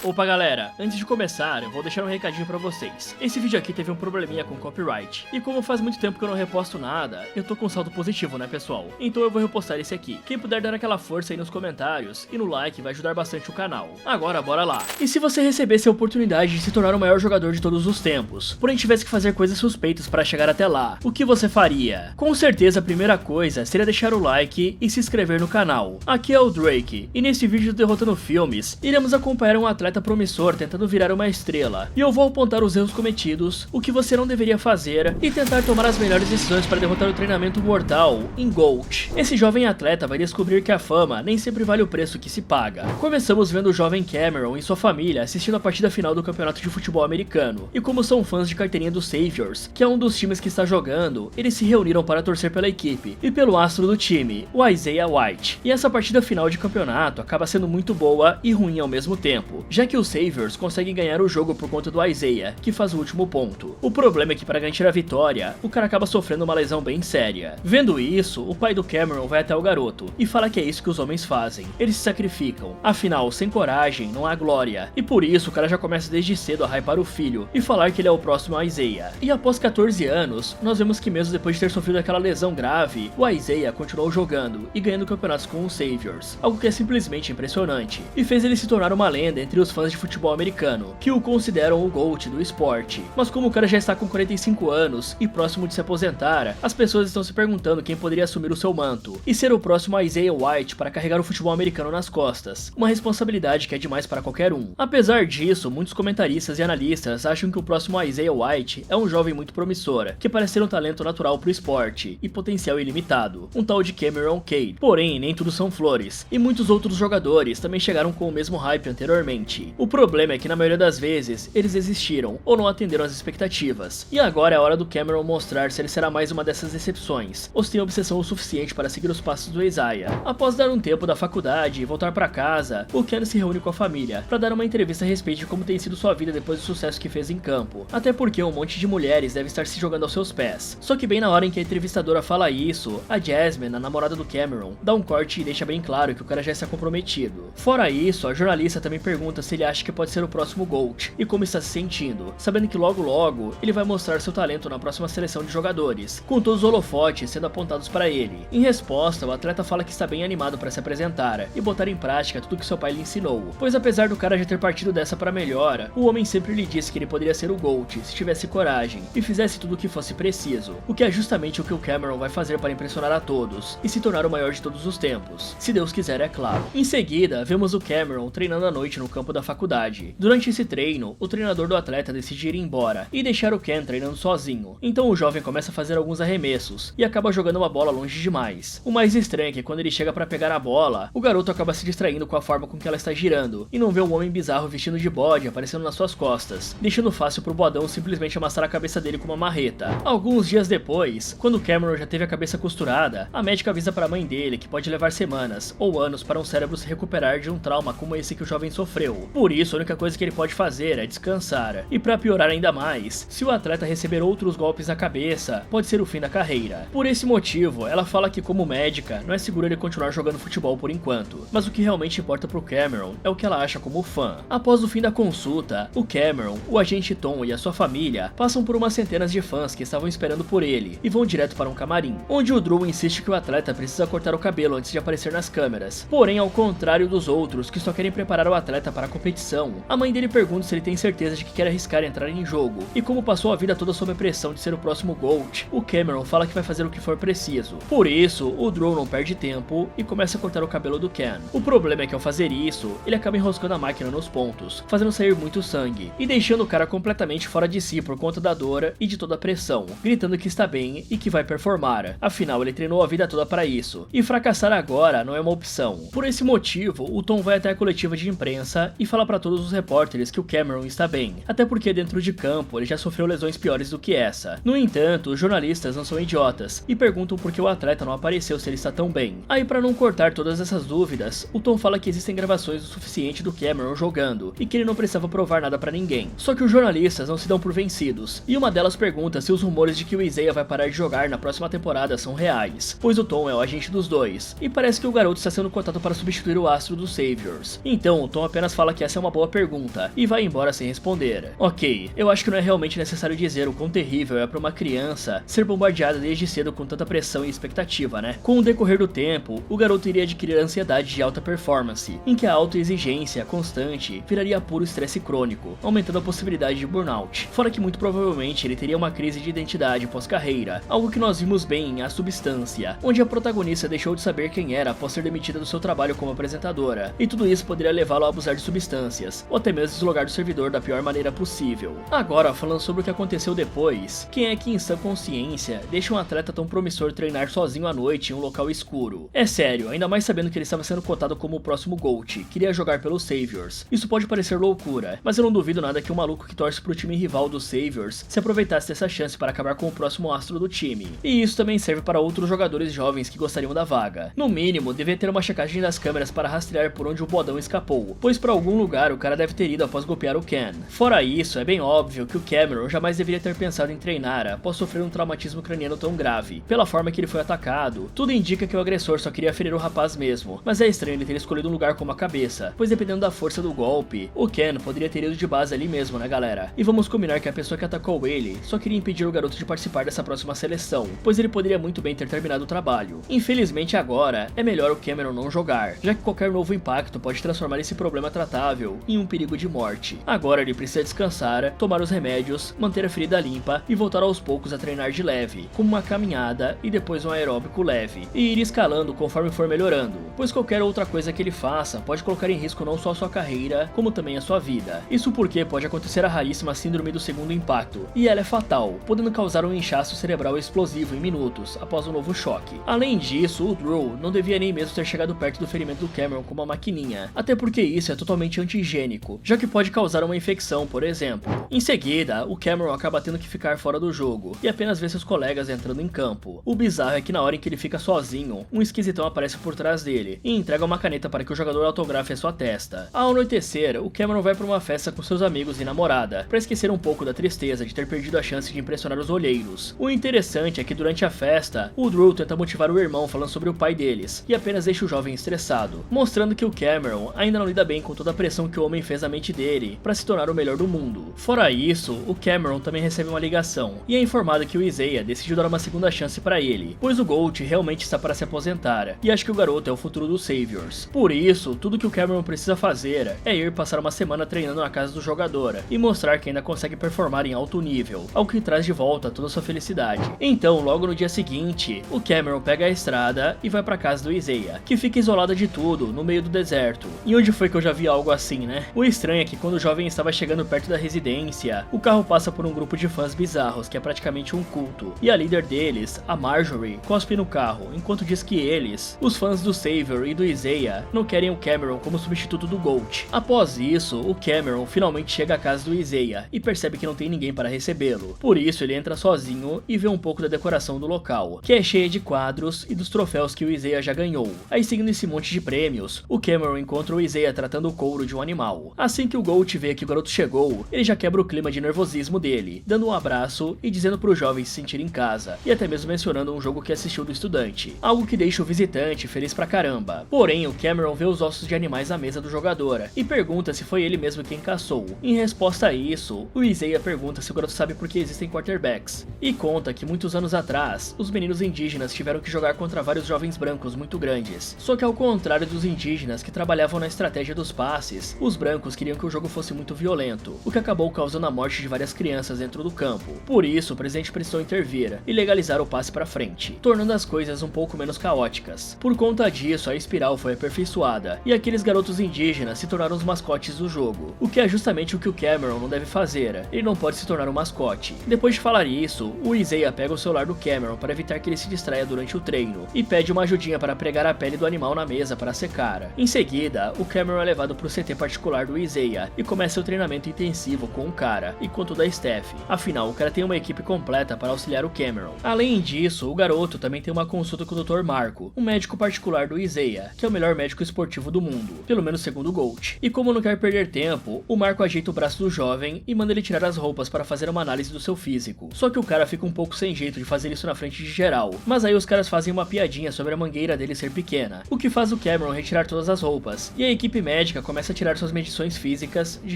Opa galera, antes de começar eu vou deixar um recadinho pra vocês. Esse vídeo aqui teve um probleminha com copyright, e como faz muito tempo que eu não reposto nada, eu tô com saldo positivo, né pessoal? Então eu vou repostar esse aqui. Quem puder dar aquela força aí nos comentários e no like vai ajudar bastante o canal. Agora bora lá. E se você recebesse a oportunidade de se tornar o maior jogador de todos os tempos, porém tivesse que fazer coisas suspeitas para chegar até lá, o que você faria? Com certeza a primeira coisa seria deixar o like e se inscrever no canal. Aqui é o Drake, e nesse vídeo do Derrotando Filmes, iremos acompanhar um atleta promissor tentando virar uma estrela, e eu vou apontar os erros cometidos, o que você não deveria fazer e tentar tomar as melhores decisões para derrotar o treinamento mortal em GOAT. Esse jovem atleta vai descobrir que a fama nem sempre vale o preço que se paga. Começamos vendo o jovem Cameron e sua família assistindo a partida final do campeonato de futebol americano, e como são fãs de carteirinha dos Saviors, que é um dos times que está jogando, eles se reuniram para torcer pela equipe e pelo astro do time, o Isaiah White. E essa partida final de campeonato acaba sendo muito boa e ruim ao mesmo tempo, já que os Saviors conseguem ganhar o jogo por conta do Isaiah, que faz o último ponto. O problema é que para garantir a vitória, o cara acaba sofrendo uma lesão bem séria. Vendo isso, o pai do Cameron vai até o garoto e fala que é isso que os homens fazem, eles se sacrificam. Afinal, sem coragem não há glória, e por isso o cara já começa desde cedo a hypar o filho e falar que ele é o próximo Isaiah. E após 14 anos, nós vemos que mesmo depois de ter sofrido aquela lesão grave, o Isaiah continuou jogando e ganhando campeonatos com os Saviors, algo que é simplesmente impressionante, e fez ele se tornar uma lenda entre os fãs de futebol americano, que o consideram o GOAT do esporte. Mas como o cara já está com 45 anos e próximo de se aposentar, as pessoas estão se perguntando quem poderia assumir o seu manto e ser o próximo Isaiah White para carregar o futebol americano nas costas, uma responsabilidade que é demais para qualquer um. Apesar disso, muitos comentaristas e analistas acham que o próximo Isaiah White é um jovem muito promissor, que parece ter um talento natural para o esporte e potencial ilimitado, um tal de Cameron Cade. Porém, nem tudo são flores, e muitos outros jogadores também chegaram com o mesmo hype anteriormente. O problema é que na maioria das vezes, eles desistiram ou não atenderam às expectativas. E agora é a hora do Cameron mostrar se ele será mais uma dessas decepções, ou se tem obsessão o suficiente para seguir os passos do Isaiah. Após dar um tempo da faculdade e voltar para casa, o Ken se reúne com a família para dar uma entrevista a respeito de como tem sido sua vida depois do sucesso que fez em campo. Até porque um monte de mulheres deve estar se jogando aos seus pés. Só que bem na hora em que a entrevistadora fala isso, a Jasmine, a namorada do Cameron, dá um corte e deixa bem claro que o cara já está comprometido. Fora isso, a jornalista também pergunta se ele acha que pode ser o próximo GOAT e como está se sentindo, sabendo que logo logo ele vai mostrar seu talento na próxima seleção de jogadores, com todos os holofotes sendo apontados para ele. Em resposta, o atleta fala que está bem animado para se apresentar e botar em prática tudo que seu pai lhe ensinou, pois apesar do cara já ter partido dessa para melhor, o homem sempre lhe disse que ele poderia ser o GOAT se tivesse coragem e fizesse tudo o que fosse preciso, o que é justamente o que o Cameron vai fazer para impressionar a todos e se tornar o maior de todos os tempos, se Deus quiser, é claro. Em seguida, vemos o Cameron treinando à noite no campo da faculdade. Durante esse treino, o treinador do atleta decide ir embora e deixar o Ken treinando sozinho. Então o jovem começa a fazer alguns arremessos e acaba jogando uma bola longe demais. O mais estranho é que quando ele chega para pegar a bola, o garoto acaba se distraindo com a forma com que ela está girando e não vê um homem bizarro vestido de bode aparecendo nas suas costas, deixando fácil pro bodão simplesmente amassar a cabeça dele com uma marreta. Alguns dias depois, quando Cameron já teve a cabeça costurada, a médica avisa para a mãe dele que pode levar semanas ou anos para um cérebro se recuperar de um trauma como esse que o jovem sofreu. Por isso, a única coisa que ele pode fazer é descansar. E para piorar ainda mais, se o atleta receber outros golpes na cabeça, pode ser o fim da carreira. Por esse motivo, ela fala que como médica, não é seguro ele continuar jogando futebol por enquanto, mas o que realmente importa pro Cameron é o que ela acha como fã. Após o fim da consulta, o Cameron, o agente Tom e a sua família passam por umas centenas de fãs que estavam esperando por ele e vão direto para um camarim, onde o Drew insiste que o atleta precisa cortar o cabelo antes de aparecer nas câmeras. Porém, ao contrário dos outros que só querem preparar o atleta para a competição, a mãe dele pergunta se ele tem certeza de que quer arriscar entrar em jogo, e como passou a vida toda sob a pressão de ser o próximo GOAT, o Cameron fala que vai fazer o que for preciso. Por isso, o Drew não perde tempo e começa a cortar o cabelo do Ken. O problema é que ao fazer isso, ele acaba enroscando a máquina nos pontos, fazendo sair muito sangue, e deixando o cara completamente fora de si por conta da dor e de toda a pressão, gritando que está bem e que vai performar. Afinal, ele treinou a vida toda para isso, e fracassar agora não é uma opção. Por esse motivo, o Tom vai até a coletiva de imprensa e fala para todos os repórteres que o Cameron está bem, até porque dentro de campo ele já sofreu lesões piores do que essa. No entanto, os jornalistas não são idiotas e perguntam por que o atleta não apareceu se ele está tão bem. Aí, para não cortar todas essas dúvidas, o Tom fala que existem gravações o suficiente do Cameron jogando e que ele não precisava provar nada para ninguém. Só que os jornalistas não se dão por vencidos, e uma delas pergunta se os rumores de que o Isaiah vai parar de jogar na próxima temporada são reais, pois o Tom é o agente dos dois, e parece que o garoto está sendo cotado para substituir o astro dos Saviors. Então o Tom apenas fala fala que essa é uma boa pergunta e vai embora sem responder. Ok, eu acho que não é realmente necessário dizer o quão terrível é pra uma criança ser bombardeada desde cedo com tanta pressão e expectativa, né? Com o decorrer do tempo, o garoto iria adquirir ansiedade de alta performance, em que a autoexigência constante viraria puro estresse crônico, aumentando a possibilidade de burnout. Fora que muito provavelmente ele teria uma crise de identidade pós-carreira, algo que nós vimos bem em A Substância, onde a protagonista deixou de saber quem era após ser demitida do seu trabalho como apresentadora, e tudo isso poderia levá-lo a abusar de substâncias, ou até mesmo deslogar do servidor da pior maneira possível. Agora, falando sobre o que aconteceu depois, quem é que em sã consciência deixa um atleta tão promissor treinar sozinho à noite em um local escuro? É sério, ainda mais sabendo que ele estava sendo cotado como o próximo GOAT, queria jogar pelos Saviors. Isso pode parecer loucura, mas eu não duvido nada que um maluco que torce pro time rival dos Saviors se aproveitasse dessa chance para acabar com o próximo astro do time. E isso também serve para outros jogadores jovens que gostariam da vaga. No mínimo, devia ter uma checagem das câmeras para rastrear por onde o bodão escapou, pois para algum lugar o cara deve ter ido após golpear o Ken. Fora isso, é bem óbvio que o Cameron jamais deveria ter pensado em treinar após sofrer um traumatismo craniano tão grave. Pela forma que ele foi atacado, tudo indica que o agressor só queria ferir o rapaz mesmo, mas é estranho ele ter escolhido um lugar como a cabeça, pois dependendo da força do golpe, o Ken poderia ter ido de base ali mesmo, né galera? E vamos combinar que a pessoa que atacou ele só queria impedir o garoto de participar dessa próxima seleção, pois ele poderia muito bem ter terminado o trabalho. Infelizmente agora, é melhor o Cameron não jogar, já que qualquer novo impacto pode transformar esse problema tratável em um perigo de morte. Agora ele precisa descansar, tomar os remédios, manter a ferida limpa e voltar aos poucos a treinar de leve, como uma caminhada e depois um aeróbico leve, e ir escalando conforme for melhorando, pois qualquer outra coisa que ele faça pode colocar em risco não só a sua carreira, como também a sua vida. Isso porque pode acontecer a raríssima síndrome do segundo impacto, e ela é fatal, podendo causar um inchaço cerebral explosivo em minutos após um novo choque. Além disso, o Drew não devia nem mesmo ter chegado perto do ferimento do Cameron com uma maquininha, até porque isso é totalmente anti-higiênico, já que pode causar uma infecção, por exemplo. Em seguida, o Cameron acaba tendo que ficar fora do jogo, e apenas vê seus colegas entrando em campo. O bizarro é que na hora em que ele fica sozinho, um esquisitão aparece por trás dele, e entrega uma caneta para que o jogador autografe a sua testa. Ao anoitecer, o Cameron vai para uma festa com seus amigos e namorada, para esquecer um pouco da tristeza de ter perdido a chance de impressionar os olheiros. O interessante é que durante a festa, o Drew tenta motivar o irmão falando sobre o pai deles, e apenas deixa o jovem estressado, mostrando que o Cameron ainda não lida bem com toda a pressão que o homem fez na mente dele para se tornar o melhor do mundo. Fora isso, o Cameron também recebe uma ligação, e é informado que o Isaiah decidiu dar uma segunda chance para ele, pois o GOAT realmente está para se aposentar, e acha que o garoto é o futuro dos Saviors. Por isso, tudo que o Cameron precisa fazer é ir passar uma semana treinando na casa do jogador, e mostrar que ainda consegue performar em alto nível, algo que traz de volta toda a sua felicidade. Então, logo no dia seguinte, o Cameron pega a estrada e vai para casa do Isaiah, que fica isolada de tudo, no meio do deserto. E onde foi que eu já vi algo assim, né? O estranho é que quando o jovem estava chegando perto da residência, o carro passa por um grupo de fãs bizarros, que é praticamente um culto, e a líder deles, a Marjorie, cospe no carro, enquanto diz que eles, os fãs do Savior e do Isaiah, não querem o Cameron como substituto do GOAT. Após isso, o Cameron finalmente chega à casa do Isaiah e percebe que não tem ninguém para recebê-lo. Por isso, ele entra sozinho e vê um pouco da decoração do local, que é cheia de quadros e dos troféus que o Isaiah já ganhou. Aí, seguindo esse monte de prêmios, o Cameron encontra o Isaiah tratando o couro de um animal. Assim que o GOAT vê que o garoto chegou, ele já quebra o clima de nervosismo dele, dando um abraço e dizendo pro jovem se sentir em casa, e até mesmo mencionando um jogo que assistiu do estudante, algo que deixa o visitante feliz pra caramba. Porém, o Cameron vê os ossos de animais na mesa do jogador e pergunta se foi ele mesmo quem caçou. Em resposta a isso, o Isaiah pergunta se o garoto sabe por que existem quarterbacks, e conta que muitos anos atrás, os meninos indígenas tiveram que jogar contra vários jovens brancos muito grandes. Só que ao contrário dos indígenas que trabalhavam na estratégia dos passes, os brancos queriam que o jogo fosse muito violento, o que acabou causando a morte de várias crianças dentro do campo. Por isso, o presidente precisou intervir e legalizar o passe pra frente, tornando as coisas um pouco menos caóticas. Por conta disso, a espiral foi aperfeiçoada, e aqueles garotos indígenas se tornaram os mascotes do jogo, o que é justamente o que o Cameron não deve fazer, ele não pode se tornar um mascote. Depois de falar isso, o Isaiah pega o celular do Cameron para evitar que ele se distraia durante o treino, e pede uma ajudinha para pregar a pele do animal na mesa para secar. Em seguida, o Cameron é levado pro CT particular do Isaiah, e começa o treinamento intensivo com o cara, e com toda a staff. Afinal, o cara tem uma equipe completa para auxiliar o Cameron. Além disso, o garoto também tem uma consulta com o Dr. Marco, um médico particular do Isaiah, que é o melhor médico esportivo do mundo, pelo menos segundo o GOAT. E como não quer perder tempo, o Marco ajeita o braço do jovem e manda ele tirar as roupas para fazer uma análise do seu físico. Só que o cara fica um pouco sem jeito de fazer isso na frente de geral, mas aí os caras fazem uma piadinha sobre a mangueira dele ser pequena, o que faz o Cameron retirar todas as roupas, e a equipe médica começa começa a tirar suas medições físicas, de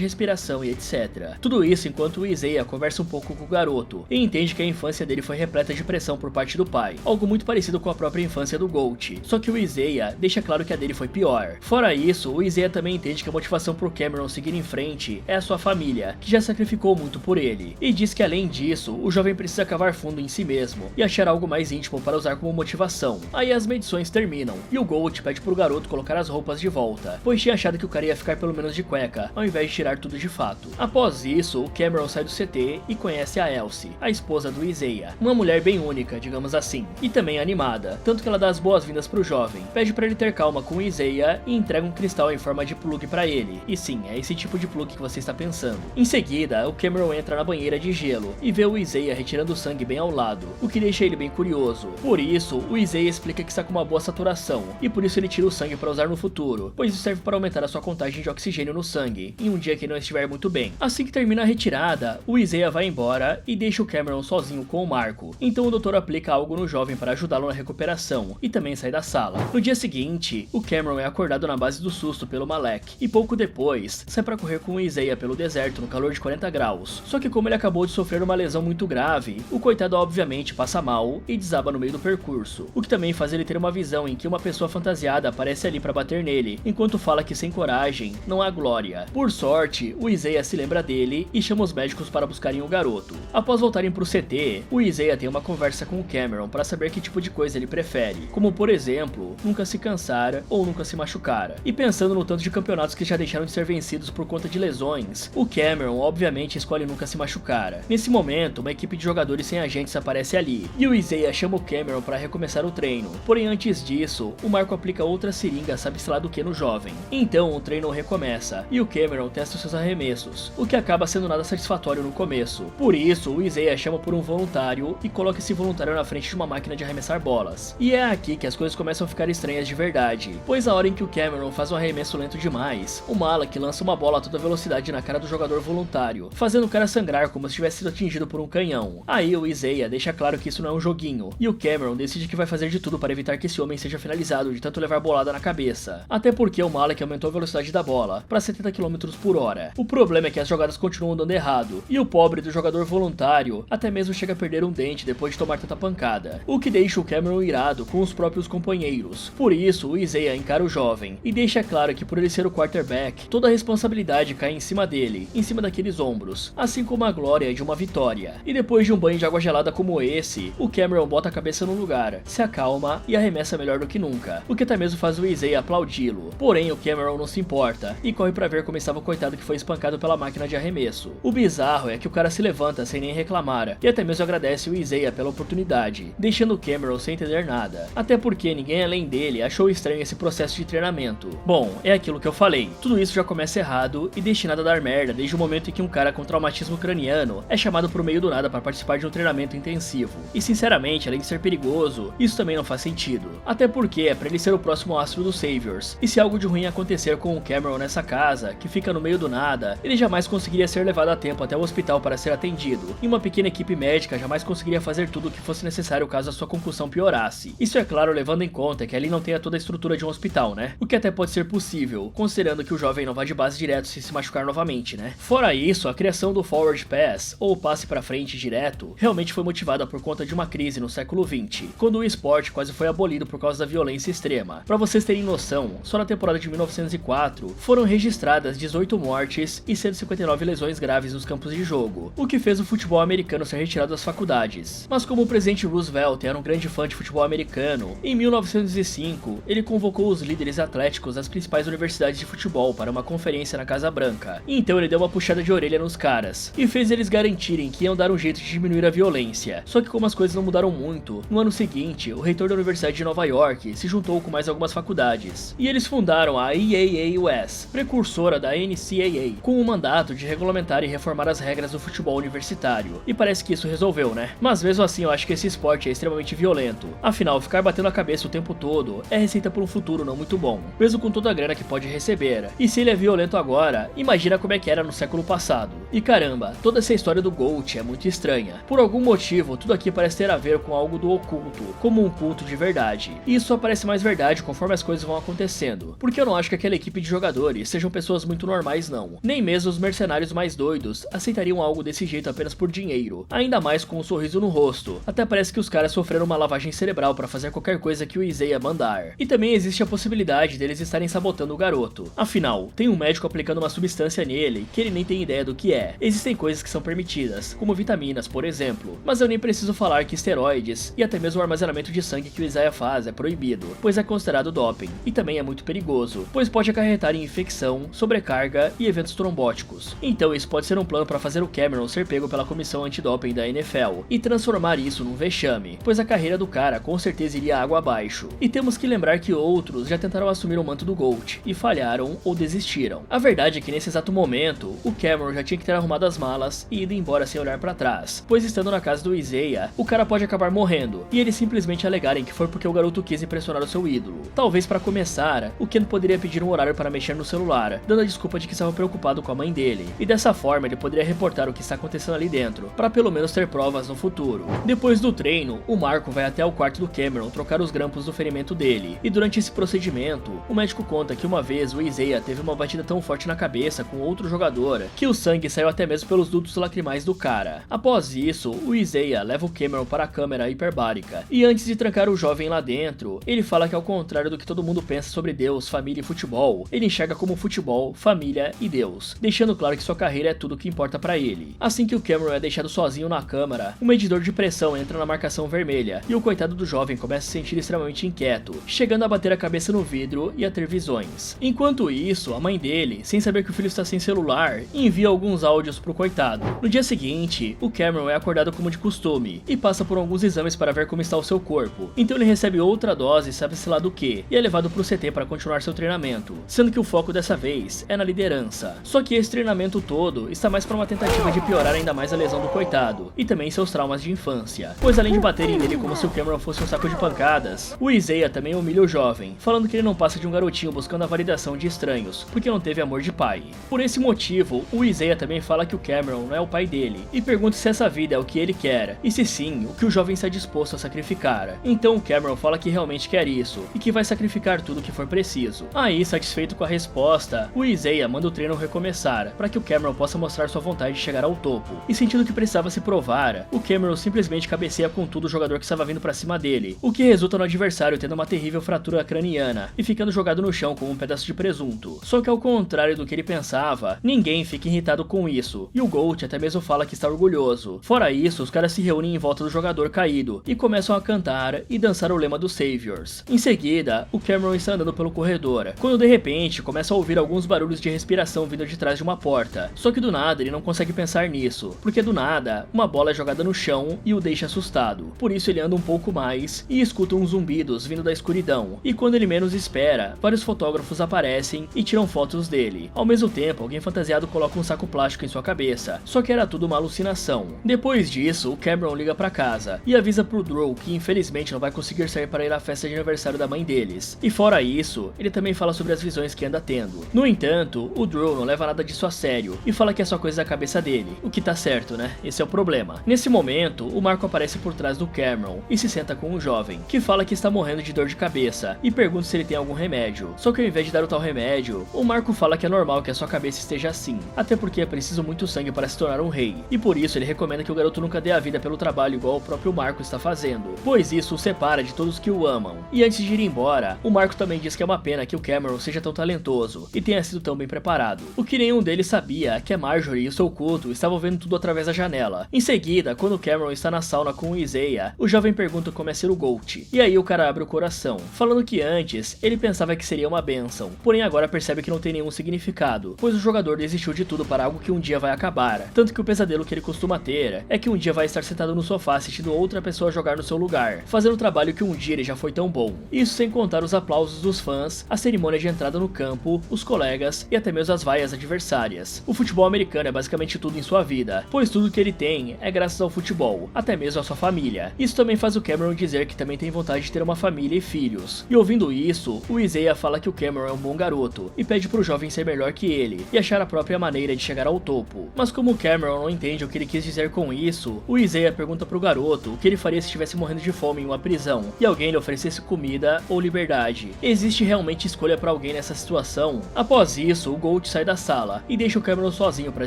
respiração e etc. Tudo isso enquanto o Isaiah conversa um pouco com o garoto e entende que a infância dele foi repleta de pressão por parte do pai, algo muito parecido com a própria infância do Gold. Só que o Isaiah deixa claro que a dele foi pior. Fora isso, o Isaiah também entende que a motivação pro Cameron seguir em frente é a sua família, que já sacrificou muito por ele, e diz que além disso, o jovem precisa cavar fundo em si mesmo e achar algo mais íntimo para usar como motivação. Aí as medições terminam, e o Gold pede pro garoto colocar as roupas de volta, pois tinha achado que o cara ia ficar pelo menos de cueca, ao invés de tirar tudo de fato. Após isso, o Cameron sai do CT e conhece a Elsie, a esposa do Isaiah, uma mulher bem única, digamos assim, e também animada, tanto que ela dá as boas-vindas pro jovem, pede pra ele ter calma com o Isaiah e entrega um cristal em forma de plug pra ele. E sim, é esse tipo de plug que você está pensando. Em seguida, o Cameron entra na banheira de gelo e vê o Isaiah retirando o sangue bem ao lado, o que deixa ele bem curioso. Por isso, o Isaiah explica que está com uma boa saturação, e por isso ele tira o sangue para usar no futuro, pois isso serve para aumentar a sua contagem de oxigênio no sangue, em um dia que ele não estiver muito bem. Assim que termina a retirada, o Isaiah vai embora e deixa o Cameron sozinho com o Marco. Então o doutor aplica algo no jovem para ajudá-lo na recuperação, e também sai da sala. No dia seguinte, o Cameron é acordado na base do susto pelo Malek, e pouco depois, sai para correr com o Isaiah pelo deserto no calor de 40 graus. Só que como ele acabou de sofrer uma lesão muito grave, o coitado obviamente passa mal e desaba no meio do percurso, o que também faz ele ter uma visão em que uma pessoa fantasiada aparece ali para bater nele, enquanto fala que sem coragem não há glória. Por sorte, o Isaiah se lembra dele e chama os médicos para buscarem o garoto. Após voltarem pro CT, o Isaiah tem uma conversa com o Cameron para saber que tipo de coisa ele prefere, como por exemplo, nunca se cansar ou nunca se machucar. E pensando no tanto de campeonatos que já deixaram de ser vencidos por conta de lesões, o Cameron obviamente escolhe nunca se machucar. Nesse momento, uma equipe de jogadores sem agentes aparece ali, e o Isaiah chama o Cameron para recomeçar o treino. Porém antes disso, o Marco aplica outra seringa sabe-se lá do que no jovem. Então o treino recomeça, e o Cameron testa os seus arremessos, o que acaba sendo nada satisfatório no começo. Por isso, o Isaiah chama por um voluntário e coloca esse voluntário na frente de uma máquina de arremessar bolas. E é aqui que as coisas começam a ficar estranhas de verdade, pois a hora em que o Cameron faz um arremesso lento demais, o Malek lança uma bola a toda velocidade na cara do jogador voluntário, fazendo o cara sangrar como se tivesse sido atingido por um canhão. Aí o Isaiah deixa claro que isso não é um joguinho, e o Cameron decide que vai fazer de tudo para evitar que esse homem seja finalizado de tanto levar bolada na cabeça, até porque o Malek aumentou a velocidade da bola para 70 km por hora. O problema é que as jogadas continuam dando errado, e o pobre do jogador voluntário até mesmo chega a perder um dente depois de tomar tanta pancada, o que deixa o Cameron irado com os próprios companheiros. Por isso, o Isaiah encara o jovem, e deixa claro que por ele ser o quarterback, toda a responsabilidade cai em cima dele, em cima daqueles ombros, assim como a glória de uma vitória. E depois de um banho de água gelada como esse, o Cameron bota a cabeça no lugar, se acalma e arremessa melhor do que nunca, o que até mesmo faz o Isaiah aplaudi-lo. Porém, o Cameron não se importa, e corre pra ver como estava o coitado que foi espancado pela máquina de arremesso. O bizarro é que o cara se levanta sem nem reclamar, e até mesmo agradece o Isaiah pela oportunidade, deixando o Cameron sem entender nada, até porque ninguém além dele achou estranho esse processo de treinamento. Bom, é aquilo que eu falei, tudo isso já começa errado e destinado a dar merda desde o momento em que um cara com traumatismo craniano é chamado pro meio do nada para participar de um treinamento intensivo. E sinceramente, além de ser perigoso, isso também não faz sentido, até porque é pra ele ser o próximo astro dos Saviors, e se algo de ruim acontecer com o Cameron nessa casa, que fica no meio do nada, ele jamais conseguiria ser levado a tempo até o hospital para ser atendido, e uma pequena equipe médica jamais conseguiria fazer tudo o que fosse necessário caso a sua concussão piorasse. Isso é claro levando em conta que ali não tenha toda a estrutura de um hospital, né? O que até pode ser possível, considerando que o jovem não vá de base direto se machucar novamente, né? Fora isso, a criação do Forward Pass, ou passe pra frente direto, realmente foi motivada por conta de uma crise no século XX, quando o esporte quase foi abolido por causa da violência extrema. Pra vocês terem noção, só na temporada de 1904 foram registradas 18 mortes e 159 lesões graves nos campos de jogo, o que fez o futebol americano ser retirado das faculdades. Mas como o presidente Roosevelt era um grande fã de futebol americano, em 1905 ele convocou os líderes atléticos das principais universidades de futebol para uma conferência na Casa Branca. Então ele deu uma puxada de orelha nos caras e fez eles garantirem que iam dar um jeito de diminuir a violência. Só que como as coisas não mudaram muito, no ano seguinte o reitor da Universidade de Nova York se juntou com mais algumas faculdades e eles fundaram a IAAUS, precursora da NCAA, com o mandato de regulamentar e reformar as regras do futebol universitário. E parece que isso resolveu, né? Mas mesmo assim eu acho que esse esporte é extremamente violento. Afinal, ficar batendo a cabeça o tempo todo é receita para um futuro não muito bom, mesmo com toda a grana que pode receber. E se ele é violento agora, imagina como é que era no século passado. E caramba, toda essa história do GOAT é muito estranha. Por algum motivo, tudo aqui parece ter a ver com algo do oculto, como um culto de verdade. E isso só parece mais verdade conforme as coisas vão acontecendo, porque eu não acho que aquela equipe de jogadores sejam pessoas muito normais não. Nem mesmo os mercenários mais doidos aceitariam algo desse jeito apenas por dinheiro, ainda mais com um sorriso no rosto. Até parece que os caras sofreram uma lavagem cerebral para fazer qualquer coisa que o Isaiah mandar. E também existe a possibilidade deles estarem sabotando o garoto. Afinal, tem um médico aplicando uma substância nele que ele nem tem ideia do que é. Existem coisas que são permitidas, como vitaminas, por exemplo. Mas eu nem preciso falar que esteroides e até mesmo o armazenamento de sangue que o Isaiah faz é proibido, pois é considerado doping. E também é muito perigoso, pois pode acarretar em infecção, sobrecarga e eventos trombóticos. Então isso pode ser um plano para fazer o Cameron ser pego pela comissão antidoping da NFL e transformar isso num vexame, pois a carreira do cara com certeza iria água abaixo. E temos que lembrar que outros já tentaram assumir o manto do GOAT e falharam ou desistiram. A verdade é que nesse exato momento, o Cameron já tinha que ter arrumado as malas e ido embora sem olhar para trás, pois estando na casa do Isaiah, o cara pode acabar morrendo e eles simplesmente alegarem que foi porque o garoto quis impressionar o seu ídolo. Talvez para começar, o Ken poderia pedir um horário para mexer no celular, dando a desculpa de que estava preocupado com a mãe dele, e dessa forma ele poderia reportar o que está acontecendo ali dentro, para pelo menos ter provas no futuro. Depois do treino, o Marco vai até o quarto do Cameron trocar os grampos do ferimento dele, e durante esse procedimento, o médico conta que uma vez o Isaiah teve uma batida tão forte na cabeça com outro jogador, que o sangue saiu até mesmo pelos dutos lacrimais do cara. Após isso, o Isaiah leva o Cameron para a câmera hiperbárica, e antes de trancar o jovem lá dentro, ele fala que ao contrário do que todo mundo pensa sobre Deus, família e futebol, ele enxerga como futebol, família e Deus, deixando claro que sua carreira é tudo o que importa pra ele. Assim que o Cameron é deixado sozinho na câmara, o medidor de pressão entra na marcação vermelha, e o coitado do jovem começa a se sentir extremamente inquieto, chegando a bater a cabeça no vidro e a ter visões. Enquanto isso, a mãe dele, sem saber que o filho está sem celular, envia alguns áudios pro coitado. No dia seguinte, o Cameron é acordado como de costume, e passa por alguns exames para ver como está o seu corpo. Então ele recebe outra dose, sabe-se lá do que, e é levado pro CT para continuar seu treinamento, sendo que o foco dessa vez é na liderança. Só que esse treinamento todo está mais para uma tentativa de piorar ainda mais a lesão do coitado, e também seus traumas de infância, pois além de baterem nele como se o Cameron fosse um saco de pancadas, o Isaiah também humilha o jovem, falando que ele não passa de um garotinho buscando a validação de estranhos, porque não teve amor de pai. Por esse motivo, o Isaiah também fala que o Cameron não é o pai dele, e pergunta se essa vida é o que ele quer, e se sim, o que o jovem está disposto a sacrificar. Então o Cameron fala que realmente quer isso, e que vai sacrificar tudo o que for preciso. Aí, satisfeito com a resposta, o Isaiah manda o treino recomeçar, para que o Cameron possa mostrar sua vontade de chegar ao topo. E sentindo que precisava se provar, o Cameron simplesmente cabeceia com tudo o jogador que estava vindo para cima dele, o que resulta no adversário tendo uma terrível fratura craniana, e ficando jogado no chão como um pedaço de presunto. Só que ao contrário do que ele pensava, ninguém fica irritado com isso, e o GOAT até mesmo fala que está orgulhoso. Fora isso, os caras se reúnem em volta do jogador caído, e começam a cantar e dançar o lema dos Saviors. Em seguida, o Cameron está andando pelo corredor, quando de repente começa a ouvir alguns barulhos de respiração vindo de trás de uma porta. Só que do nada ele não consegue pensar nisso, porque do nada, uma bola é jogada no chão e o deixa assustado. Por isso ele anda um pouco mais e escuta uns zumbidos vindo da escuridão, e quando ele menos espera, vários fotógrafos aparecem e tiram fotos dele. Ao mesmo tempo, alguém fantasiado coloca um saco plástico em sua cabeça, só que era tudo uma alucinação. Depois disso, o Cameron liga pra casa e avisa pro Drew que infelizmente não vai conseguir sair para ir à festa de aniversário da mãe deles. E fora isso, ele também fala sobre as visões que anda tendo. No entanto, o Drew não leva nada disso a sério e fala que é só coisa da cabeça dele, o que tá certo, né? Esse é o problema. Nesse momento, o Marco aparece por trás do Cameron e se senta com um jovem, que fala que está morrendo de dor de cabeça e pergunta se ele tem algum remédio. Só que ao invés de dar o tal remédio, o Marco fala que é normal que a sua cabeça esteja assim, até porque é preciso muito sangue para se tornar um rei, e por isso ele recomenda que o garoto nunca dê a vida pelo trabalho igual o próprio Marco está fazendo, pois isso o separa de todos que o amam. E antes de ir embora, o Marco também diz que é uma pena que o Cameron seja tão talentoso e tenha sido tão bem preparado. O que nenhum deles sabia é que a Marjorie e o seu culto estavam vendo tudo através da janela. Em seguida, quando o Cameron está na sauna com o Isaiah, o jovem pergunta como é ser o GOAT, e aí o cara abre o coração, falando que antes ele pensava que seria uma bênção, porém agora percebe que não tem nenhum significado, pois o jogador desistiu de tudo para algo que um dia vai acabar, tanto que o pesadelo que ele costuma ter é que um dia vai estar sentado no sofá assistindo outra pessoa jogar no seu lugar, fazendo o trabalho que um dia ele já foi tão bom. Isso sem contar os aplausos dos fãs, a cerimônia de entrada no campo, os colegas e até mesmo as vaias adversárias. O futebol americano é basicamente tudo em sua vida, pois tudo que ele tem é graças ao futebol, até mesmo a sua família. Isso também faz o Cameron dizer que também tem vontade de ter uma família e filhos. E ouvindo isso, o Isaiah fala que o Cameron é um bom garoto e pede pro jovem ser melhor que ele e achar a própria maneira de chegar ao topo. Mas como o Cameron não entende o que ele quis dizer com isso, o Isaiah pergunta pro garoto o que ele faria se estivesse morrendo de fome em uma prisão e alguém lhe oferecesse comida ou liberdade. Existe realmente escolha para alguém nessa situação. Após isso, o Gold sai da sala e deixa o Cameron sozinho para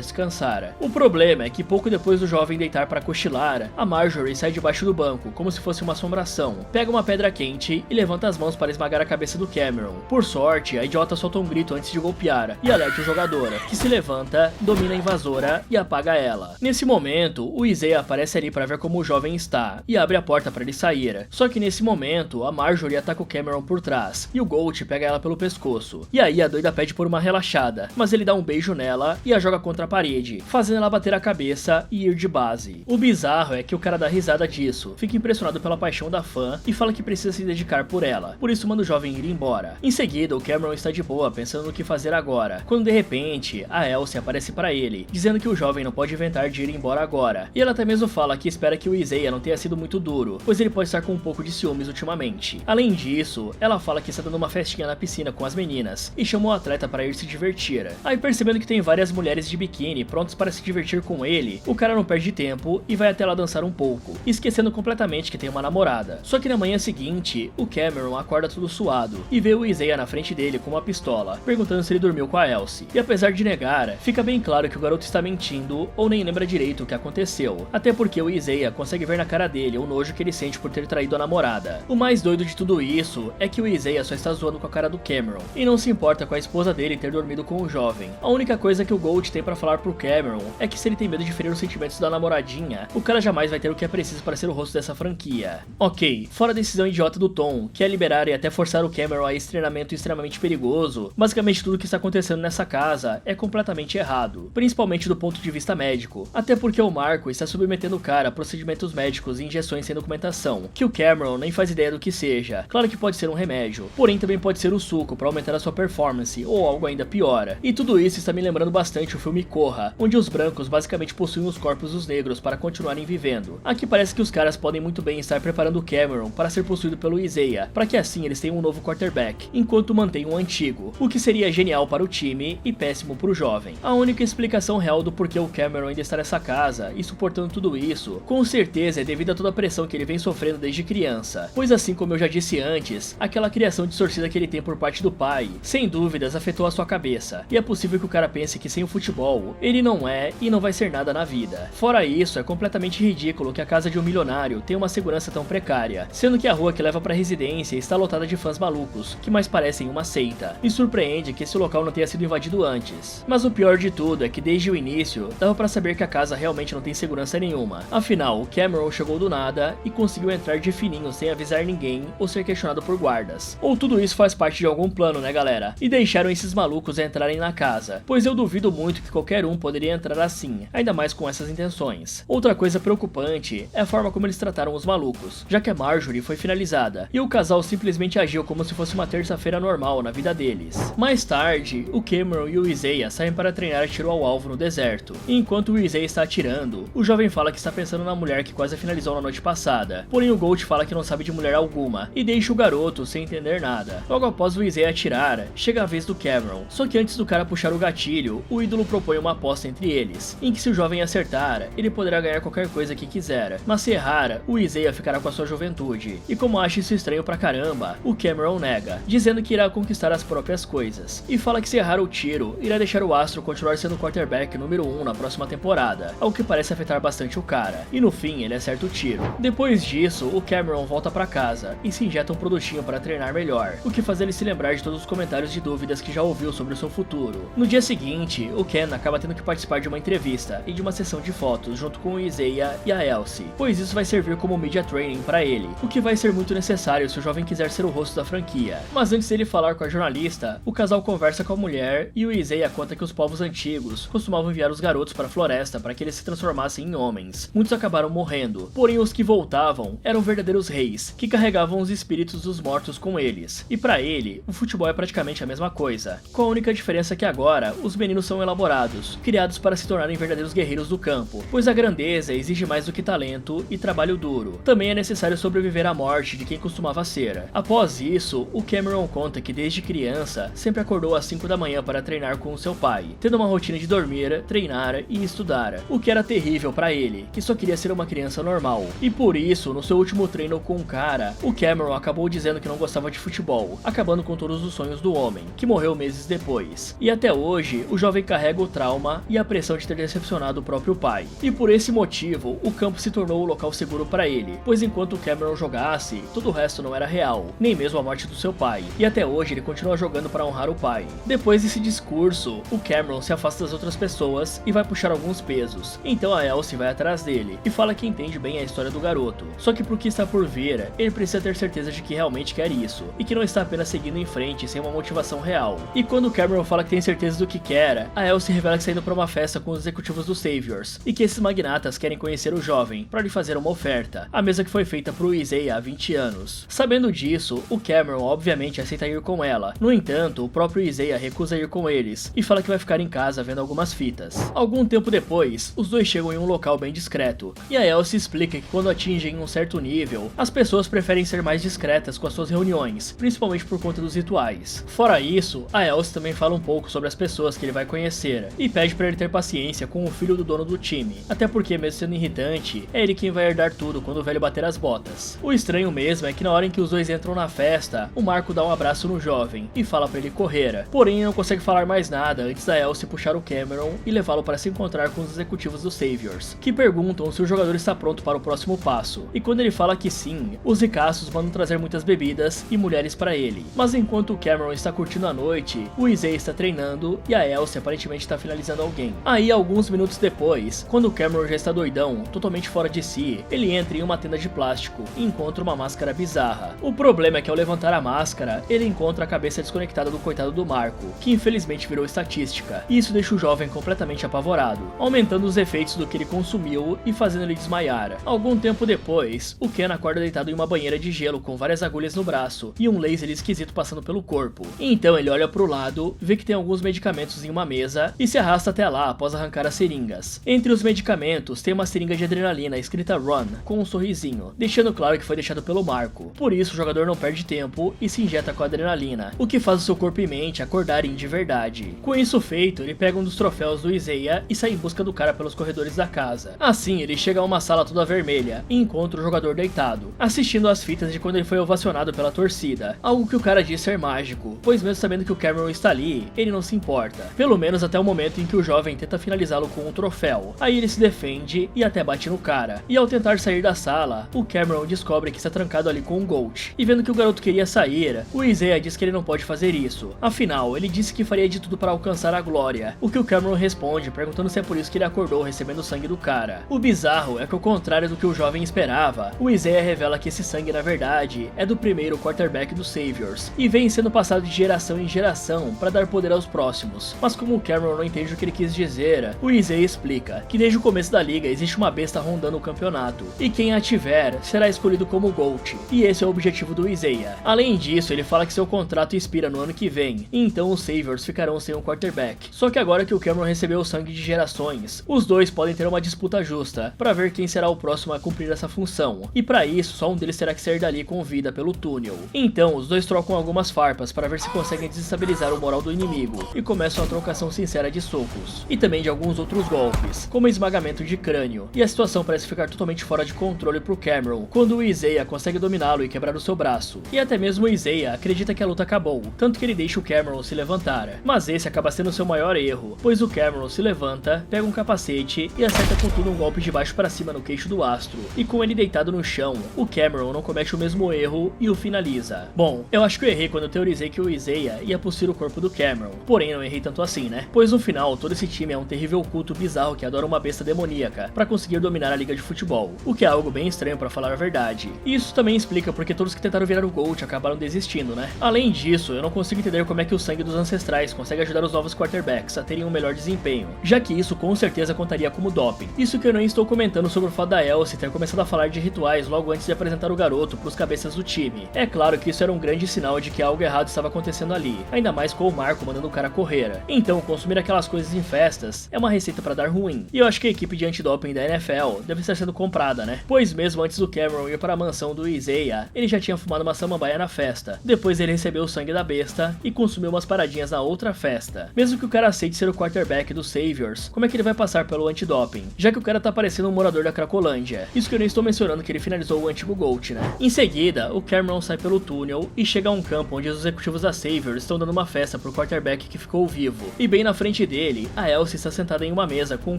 descansar. O problema é que pouco depois do jovem deitar para cochilar, a Marjorie sai debaixo do banco, como se fosse uma assombração, pega uma pedra quente e levanta as mãos para esmagar a cabeça do Cameron. Por sorte, a idiota solta um grito antes de golpear e alerta o jogador, que se levanta, domina a invasora e apaga ela. Nesse momento, o Isaiah aparece ali para ver como o jovem está e abre a porta para ele sair. Só que nesse momento, a Marjorie ataca o Cameron por trás e o Gold pega ela pelo pescoço. E aí a doida pede por uma relaxada, mas ele dá um beijo nela e a joga contra a parede, fazendo ela bater a cabeça e ir de base. O bizarro é que o cara dá risada disso, fica impressionado pela paixão da fã e fala que precisa se dedicar por ela, por isso manda o jovem ir embora. Em seguida, o Cameron está de boa, pensando no que fazer agora, quando de repente, a Elsie aparece para ele, dizendo que o jovem não pode inventar de ir embora agora, e ela até mesmo fala que espera que o Isaiah não tenha sido muito duro, pois ele pode estar com um pouco de ciúmes ultimamente. Além disso, ela fala que está dando uma festinha na piscina com as meninas, e chama o atleta para ir se divertir. Aí percebendo que tem várias mulheres de biquíni prontas para se divertir com ele, o cara não perde tempo e vai até lá dançar um pouco, esquecendo completamente que tem uma namorada. Só que na manhã seguinte, o Cameron acorda todo suado e vê o Isaiah na frente dele com uma pistola, perguntando se ele dormiu com a Elsie. E apesar de negar, fica bem claro que o garoto está mentindo ou nem lembra direito o que aconteceu, até porque o Isaiah consegue ver na cara dele o nojo que ele sente por ter traído a namorada. O mais doido de tudo isso é que o Isaiah só está zoando com a cara do Cameron e não se importa com a esposa dele ter dormido com o jovem. A única coisa que o Gold tem para falar pro Cameron é que se ele tem medo de ferir os sentimentos da namoradinha, o cara jamais vai ter o que é preciso para ser o rosto dessa franquia. Ok, fora a decisão idiota do Tom, que é liberar e até forçar o Cameron a esse treinamento extremamente perigoso, basicamente tudo que está acontecendo nessa casa é completamente errado, principalmente do ponto de vista médico, até porque o Marco está submetendo o cara a procedimentos médicos e injeções sem documentação, que o Cameron nem faz ideia do que seja. Claro que pode ser um remédio, porém também pode ser o suco para aumentar a sua performance, ou algo ainda pior. E tudo isso está me lembrando bastante o filme Corra, onde os brancos basicamente possuem os corpos dos negros para continuarem vivendo. Aqui parece que os caras podem muito bem estar preparando o Cameron para ser possuído pelo Isaiah, para que assim eles tenham um novo quarterback, enquanto mantêm um antigo, o que seria genial para o time e péssimo para o jovem. A única explicação real do porquê o Cameron ainda está nessa casa e suportando tudo isso, com certeza é devido a toda a pressão que ele vem sofrendo desde criança, pois assim como eu já disse antes, aquela criação distorcida que ele tem por parte do pai, sem dúvidas afetou a sua cabeça, e é possível que o cara pense que sem o futebol, ele não é e não vai ser nada na vida. Fora isso, é completamente ridículo que a casa de um milionário tenha uma segurança tão precária, sendo que a rua que leva para a residência está lotada de fãs malucos, que mais parecem uma seita. Me surpreende que esse local não tenha sido invadido antes. Mas o pior de tudo é que desde o início, dava para saber que a casa realmente não tem segurança nenhuma. Afinal, o Cameron chegou do nada e conseguiu entrar de fininho sem avisar ninguém ou ser questionado por guardas. Ou tudo isso faz parte de algum plano, né galera? E deixaram esses malucos entrarem na casa, pois eu duvido muito que qualquer um poderia entrar assim, ainda mais com essas intenções. Outra coisa preocupante é a forma como eles trataram os malucos, já que a Marjorie foi finalizada e o casal simplesmente agiu como se fosse uma terça-feira normal na vida deles. Mais tarde, o Cameron e o Isaiah saem para treinar tiro ao alvo no deserto. E enquanto o Isaiah está atirando, o jovem fala que está pensando na mulher que quase finalizou na noite passada. Porém o Gold fala que não sabe de mulher alguma e deixa o garoto sem entender nada. Logo após o Isaiah atirar, chega a vez do Cameron. Só que antes do cara puxar o gatilho, o ídolo propõe uma aposta entre eles, em que se o jovem acertar, ele poderá ganhar qualquer coisa que quiser, mas se errar, o Isaiah ficará com a sua juventude. E como acha isso estranho pra caramba, o Cameron nega, dizendo que irá conquistar as próprias coisas, e fala que se errar o tiro, irá deixar o astro continuar sendo o quarterback número 1 na próxima temporada, algo que parece afetar bastante o cara, e no fim ele acerta o tiro. Depois disso, o Cameron volta pra casa e se injeta um produtinho para treinar melhor, o que faz ele se lembrar de todos os comentários de dúvidas que já ouviu sobre o seu futuro. No dia seguinte, o Ken acaba tendo que participar de uma entrevista e de uma sessão de fotos junto com o Isaiah e a Elsie, pois isso vai servir como media training para ele, o que vai ser muito necessário se o jovem quiser ser o rosto da franquia. Mas antes dele falar com a jornalista, o casal conversa com a mulher e o Isaiah conta que os povos antigos costumavam enviar os garotos para a floresta para que eles se transformassem em homens. Muitos acabaram morrendo, porém os que voltavam eram verdadeiros reis, que carregavam os espíritos dos mortos com eles. E para ele, o futebol é praticamente a mesma coisa, com a única diferença que agora os meninos são elaborados, criados para se tornarem verdadeiros guerreiros do campo, pois a grandeza exige mais do que talento e trabalho duro. Também é necessário sobreviver à morte de quem costumava ser. Após isso, o Cameron conta que desde criança sempre acordou às 5 da manhã para treinar com o seu pai, tendo uma rotina de dormir, treinar e estudar, o que era terrível para ele, que só queria ser uma criança normal. E por isso, no seu último treino com o cara, o Cameron acabou dizendo que não gostava de futebol, acabando com todos os sonhos sonhos do homem, que morreu meses depois. E até hoje, o jovem carrega o trauma e a pressão de ter decepcionado o próprio pai. E por esse motivo, o campo se tornou o local seguro para ele, pois enquanto Cameron jogasse, todo o resto não era real, nem mesmo a morte do seu pai. E até hoje ele continua jogando para honrar o pai. Depois desse discurso, o Cameron se afasta das outras pessoas e vai puxar alguns pesos. Então a Elsie vai atrás dele e fala que entende bem a história do garoto. Só que por que está por vir, ele precisa ter certeza de que realmente quer isso, e que não está apenas seguindo em frente sem uma motivação real. E quando o Cameron fala que tem certeza do que quer, a Elsie revela que está indo para uma festa com os executivos dos Saviors, e que esses magnatas querem conhecer o jovem para lhe fazer uma oferta, a mesa que foi feita pro Isaiah há 20 anos. Sabendo disso, o Cameron obviamente aceita ir com ela. No entanto, o próprio Isaiah recusa ir com eles e fala que vai ficar em casa vendo algumas fitas. Algum tempo depois, os dois chegam em um local bem discreto, e a Elsie explica que quando atingem um certo nível, as pessoas preferem ser mais discretas com as suas reuniões, principalmente por conta dos rituais. Fora isso, a Elsie também fala um pouco sobre as pessoas que ele vai conhecer, e pede para ele ter paciência com o filho do dono do time, até porque mesmo sendo irritante, é ele quem vai herdar tudo quando o velho bater as botas. O estranho mesmo é que na hora em que os dois entram na festa, o Marco dá um abraço no jovem e fala para ele correr, porém não consegue falar mais nada antes da Elsie puxar o Cameron e levá-lo para se encontrar com os executivos dos Saviors, que perguntam se o jogador está pronto para o próximo passo, e quando ele fala que sim, os ricaços mandam trazer muitas bebidas e mulheres para ele. Mas enquanto o Cameron está curtindo a noite, o Isaiah está treinando e a Elsie aparentemente está finalizando alguém. Aí alguns minutos depois, quando o Cameron já está doidão, totalmente fora de si, ele entra em uma tenda de plástico e encontra uma máscara bizarra. O problema é que ao levantar a máscara, ele encontra a cabeça desconectada do coitado do Marco, que infelizmente virou estatística, e isso deixa o jovem completamente apavorado, aumentando os efeitos do que ele consumiu e fazendo ele desmaiar. Algum tempo depois, o Ken acorda deitado em uma banheira de gelo com várias agulhas no braço e um laser esquisito passando pelo corpo. Então ele olha pro lado, vê que tem alguns medicamentos em uma mesa e se arrasta até lá após arrancar as seringas. Entre os medicamentos tem uma seringa de adrenalina escrita Run, com um sorrisinho, deixando claro que foi deixado pelo Marco. Por isso o jogador não perde tempo e se injeta com a adrenalina, o que faz o seu corpo e mente acordarem de verdade. Com isso feito, ele pega um dos troféus do Isaiah e sai em busca do cara pelos corredores da casa. Assim, ele chega a uma sala toda vermelha e encontra o jogador deitado, assistindo às fitas de quando ele foi ovacionado pela torcida, algo que o cara diz ser mágico, pois mesmo sabendo que o Cameron está ali, ele não se importa, pelo menos até o momento em que o jovem tenta finalizá-lo com um troféu. Aí ele se defende e até bate no cara, e ao tentar sair da sala, o Cameron descobre que está trancado ali com um Gold, e vendo que o garoto queria sair, o Isaiah diz que ele não pode fazer isso, afinal, ele disse que faria de tudo para alcançar a glória, o que o Cameron responde perguntando se é por isso que ele acordou recebendo o sangue do cara. O bizarro é que ao contrário do que o jovem esperava, o Isaiah revela que esse sangue na verdade é do primeiro quarterback dos Saviors, e vem sendo passado de geração em geração para dar poder aos próximos, mas como o Cameron não entende o que ele quis dizer, o Isaiah explica que desde o começo da liga existe uma besta rondando o campeonato, e quem a tiver será escolhido como GOAT, e esse é o objetivo do Isaiah. Além disso, ele fala que seu contrato expira no ano que vem, e então os Saviors ficarão sem um quarterback. Só que agora que o Cameron recebeu o sangue de gerações, os dois podem ter uma disputa justa para ver quem será o próximo a cumprir essa função, e para isso só um deles terá que sair dali com vida pelo túnel. Então os dois trocam algumas farpas para ver se conseguem desestabilizar o moral do inimigo, e começam a trocação sincera de socos, e também de alguns outros golpes, como esmagamento de crânio, e a situação parece ficar totalmente fora de controle pro Cameron, quando o Isaiah consegue dominá-lo e quebrar o seu braço, e até mesmo o Isaiah acredita que a luta acabou, tanto que ele deixa o Cameron se levantar, mas esse acaba sendo seu maior erro, pois o Cameron se levanta, pega um capacete e acerta com tudo um golpe de baixo para cima no queixo do astro, e com ele deitado no chão, o Cameron não comete o mesmo erro e o finaliza. Bom, eu acho que eu errei quando eu teorizei que o Isaiah ia possuir o corpo do Cameron, porém não errei tanto assim, né? Pois no final, todo esse time é um terrível culto bizarro que adora uma besta demoníaca para conseguir dominar a liga de futebol, o que é algo bem estranho para falar a verdade. E isso também explica porque todos que tentaram virar o GOAT acabaram desistindo, né? Além disso, eu não consigo entender como é que o sangue dos ancestrais consegue ajudar os novos quarterbacks a terem um melhor desempenho, já que isso com certeza contaria como doping. Isso que eu nem estou comentando sobre o fato da Elsie ter começado a falar de rituais logo antes de apresentar o garoto pros cabeças do time. É claro que isso era um grande sinal de que algo errado estava acontecendo ali, ainda mais com o Marco mandando o cara correr. Então, consumir aquelas coisas em festas é uma receita para dar ruim. E eu acho que a equipe de antidoping da NFL deve estar sendo comprada, né? Pois mesmo antes do Cameron ir para a mansão do Isaiah, ele já tinha fumado uma samambaia na festa. Depois ele recebeu o sangue da besta e consumiu umas paradinhas na outra festa. Mesmo que o cara aceite ser o quarterback dos Saviors, como é que ele vai passar pelo antidoping? Já que o cara tá parecendo um morador da Cracolândia. Isso que eu nem estou mencionando que ele finalizou o antigo GOAT, né? Em seguida, o Cameron sai pelo túnel e chega a um campo onde os executivos executivos da Xavier estão dando uma festa pro quarterback que ficou vivo, e bem na frente dele, a Elsie está sentada em uma mesa com um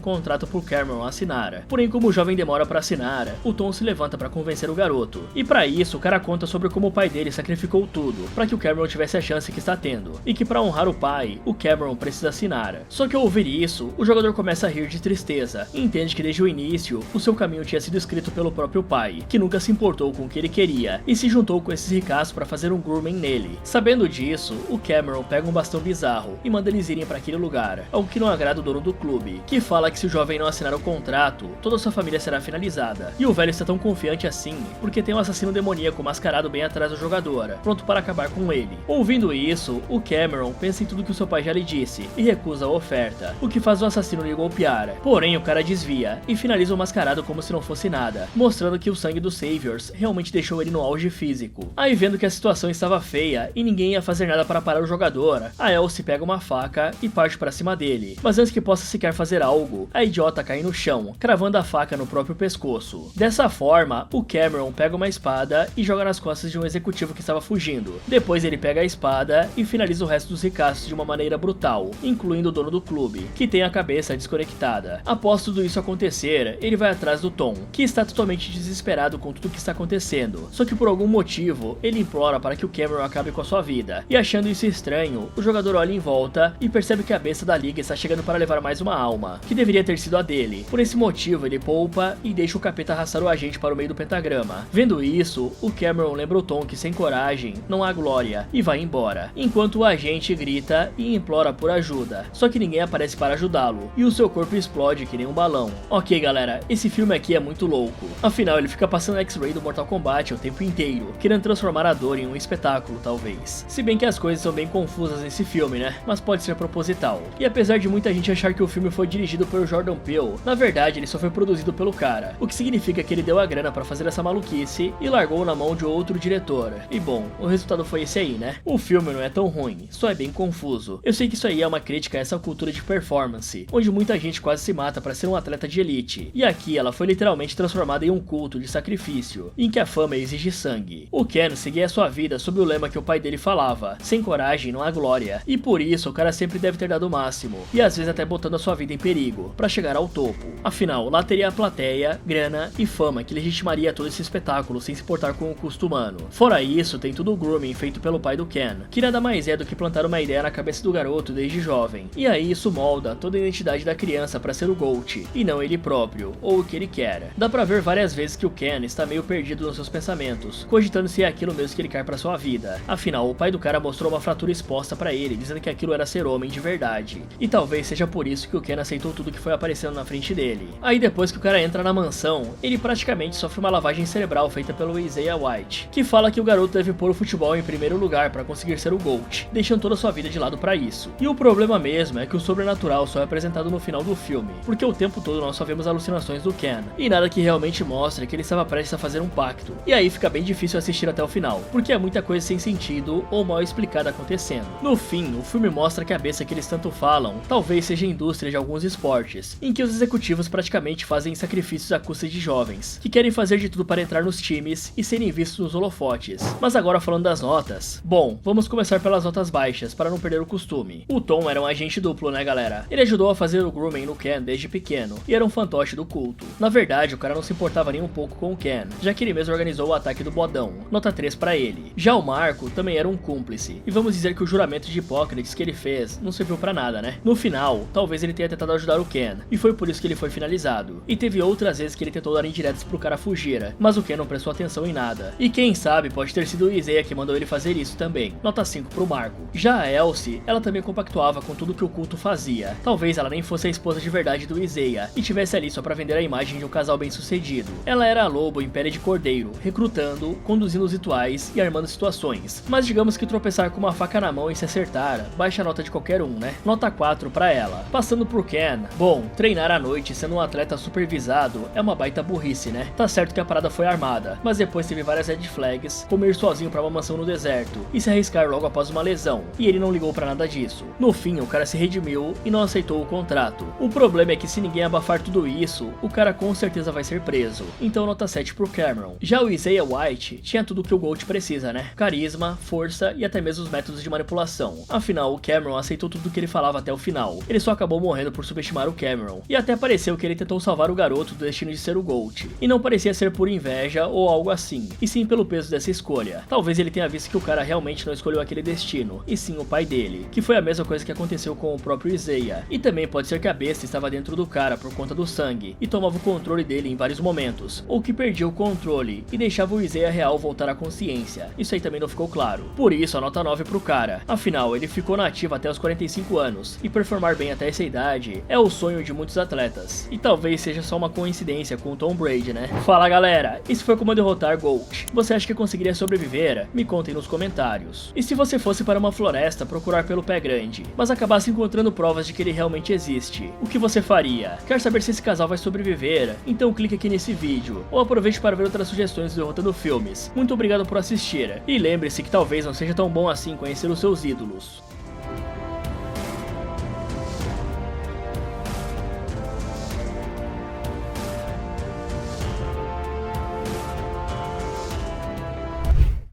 contrato pro Cameron assinar. Porém, como o jovem demora para assinar, o Tom se levanta para convencer o garoto, e para isso o cara conta sobre como o pai dele sacrificou tudo para que o Cameron tivesse a chance que está tendo, e que para honrar o pai, o Cameron precisa assinar. Só que ao ouvir isso, o jogador começa a rir de tristeza, e entende que desde o início, o seu caminho tinha sido escrito pelo próprio pai, que nunca se importou com o que ele queria, e se juntou com esses ricaços para fazer um grooming nele. Sabendo disso, o Cameron pega um bastão bizarro e manda eles irem para aquele lugar, algo que não agrada o dono do clube, que fala que se o jovem não assinar o contrato, toda a sua família será finalizada. E o velho está tão confiante assim, porque tem um assassino demoníaco mascarado bem atrás do jogador, pronto para acabar com ele. Ouvindo isso, o Cameron pensa em tudo que o seu pai já lhe disse, e recusa a oferta, o que faz o assassino lhe golpear. Porém, o cara desvia, e finaliza o mascarado como se não fosse nada, mostrando que o sangue dos Saviors realmente deixou ele no auge físico. Aí vendo que a situação estava feia, e ninguém ia fazer nada para parar o jogador, a Elsie pega uma faca e parte para cima dele. Mas antes que possa sequer fazer algo, a idiota cai no chão, cravando a faca no próprio pescoço. Dessa forma, o Cameron pega uma espada e joga nas costas de um executivo que estava fugindo. Depois ele pega a espada e finaliza o resto dos ricaços de uma maneira brutal, incluindo o dono do clube, que tem a cabeça desconectada. Após tudo isso acontecer, ele vai atrás do Tom, que está totalmente desesperado com tudo que está acontecendo. Só que por algum motivo, ele implora para que o Cameron acabe com a sua vida. E achando isso estranho, o jogador olha em volta e percebe que a besta da liga está chegando para levar mais uma alma, que deveria ter sido a dele. Por esse motivo, ele poupa e deixa o capeta arrastar o agente para o meio do pentagrama. Vendo isso, o Cameron lembra o Tom que sem coragem não há glória e vai embora, enquanto o agente grita e implora por ajuda, só que ninguém aparece para ajudá-lo, e o seu corpo explode que nem um balão. Ok galera, esse filme aqui é muito louco, afinal ele fica passando X-Ray do Mortal Kombat o tempo inteiro, querendo transformar a dor em um espetáculo talvez. Se bem que as coisas são bem confusas nesse filme, né, mas pode ser proposital. E apesar de muita gente achar que o filme foi dirigido pelo Jordan Peele, na verdade ele só foi produzido pelo cara, o que significa que ele deu a grana para fazer essa maluquice e largou na mão de outro diretor. E bom, o resultado foi esse aí, né? O filme não é tão ruim, só é bem confuso. Eu sei que isso aí é uma crítica a essa cultura de performance, onde muita gente quase se mata para ser um atleta de elite, e aqui ela foi literalmente transformada em um culto de sacrifício, em que a fama exige sangue. O Ken seguia a sua vida sob o lema que o pai dele falava, sem coragem não há glória, e por isso o cara sempre deve ter dado o máximo, e às vezes até botando a sua vida em perigo, para chegar ao topo. Afinal, lá teria a plateia, grana e fama que legitimaria todo esse espetáculo sem se importar com o custo humano. Fora isso, tem todo o grooming feito pelo pai do Ken, que nada mais é do que plantar uma ideia na cabeça do garoto desde jovem, e aí isso molda toda a identidade da criança para ser o GOAT, e não ele próprio, ou o que ele quer. Dá pra ver várias vezes que o Ken está meio perdido nos seus pensamentos, cogitando se é aquilo mesmo que ele quer pra sua vida. Afinal, o pai do cara mostrou uma fratura exposta pra ele, dizendo que aquilo era ser homem de verdade, e talvez seja por isso que o Ken aceitou tudo que foi aparecendo na frente dele. Aí depois que o cara entra na mansão, ele praticamente sofre uma lavagem cerebral feita pelo Isaiah White, que fala que o garoto deve pôr o futebol em primeiro lugar para conseguir ser o GOAT, deixando toda a sua vida de lado para isso. E o problema mesmo é que o sobrenatural só é apresentado no final do filme, porque o tempo todo nós só vemos alucinações do Ken, e nada que realmente mostre que ele estava prestes a fazer um pacto. E aí fica bem difícil assistir até o final, porque é muita coisa sem sentido ou mal explicada acontecendo. No fim, o filme mostra que a besta que eles tanto falam talvez seja a indústria de alguns esportes, em que os executivos praticamente fazem sacrifícios à custa de jovens, que querem fazer de tudo para entrar nos times e serem vistos nos holofotes. Mas agora falando das notas, bom, vamos começar pelas notas baixas, para não perder o costume. O Tom era um agente duplo, né galera? Ele ajudou a fazer o grooming no Ken desde pequeno, e era um fantoche do culto. Na verdade, o cara não se importava nem um pouco com o Ken, já que ele mesmo organizou o ataque do bodão, nota 3 pra ele. Já o Marco também era um cúmplice, e vamos dizer que o juramento de Hipócrates que ele fez não serviu pra nada, né? No final, talvez ele tenha tentado ajudar o Ken, e foi por isso que ele foi finalizado. E teve outras vezes que ele tentou dar indiretas pro cara fugir, mas o Ken não prestou atenção em nada. E quem sabe pode ter sido o Isaiah que mandou ele fazer isso também, nota 5 pro Marco. Já a Elsie, ela também compactuava com tudo que o culto fazia. Talvez ela nem fosse a esposa de verdade do Isaiah, e tivesse ali só pra vender a imagem de um casal bem sucedido. Ela era a lobo em pele de cordeiro, recrutando, conduzindo os rituais e armando situações. Mas digamos que tropeçar com uma faca na mão e se acertar, baixa a nota de qualquer um, né? Nota 4 pra ela. Passando pro Ken, bom, treinar à noite sendo um atleta supervisado é uma baita burrice, né? Tá certo que a parada foi armada, mas depois teve várias red flags, como ir sozinho pra uma mansão no deserto e se arriscar logo após uma lesão, e ele não ligou pra nada disso. No fim, o cara se redimiu e não aceitou o contrato. O problema é que se ninguém abafar tudo isso, o cara com certeza vai ser preso. Então nota 7 pro Cameron. Já o Isaiah White tinha tudo que o GOAT precisa, né? Carisma, força força e até mesmo os métodos de manipulação. Afinal, o Cameron aceitou tudo o que ele falava até o final. Ele só acabou morrendo por subestimar o Cameron, e até pareceu que ele tentou salvar o garoto do destino de ser o Gold. E não parecia ser por inveja ou algo assim, e sim pelo peso dessa escolha. Talvez ele tenha visto que o cara realmente não escolheu aquele destino, e sim o pai dele, que foi a mesma coisa que aconteceu com o próprio Isaiah. E também pode ser que a besta estava dentro do cara por conta do sangue, e tomava o controle dele em vários momentos, ou que perdia o controle, e deixava o Isaiah real voltar à consciência. Isso aí também não ficou claro. Por isso, a nota 9 pro cara. Afinal, ele ficou na ativa até os 45 anos, e performar bem até essa idade é o sonho de muitos atletas. E talvez seja só uma coincidência com o Tom Brady, né? Fala galera, esse foi como derrotar Gold. Você acha que conseguiria sobreviver? Me contem nos comentários. E se você fosse para uma floresta procurar pelo Pé Grande, mas acabasse encontrando provas de que ele realmente existe, o que você faria? Quer saber se esse casal vai sobreviver? Então clique aqui nesse vídeo, ou aproveite para ver outras sugestões do Derrotando Filmes. Muito obrigado por assistir, e lembre-se que talvez não seja tão bom assim conhecer os seus ídolos.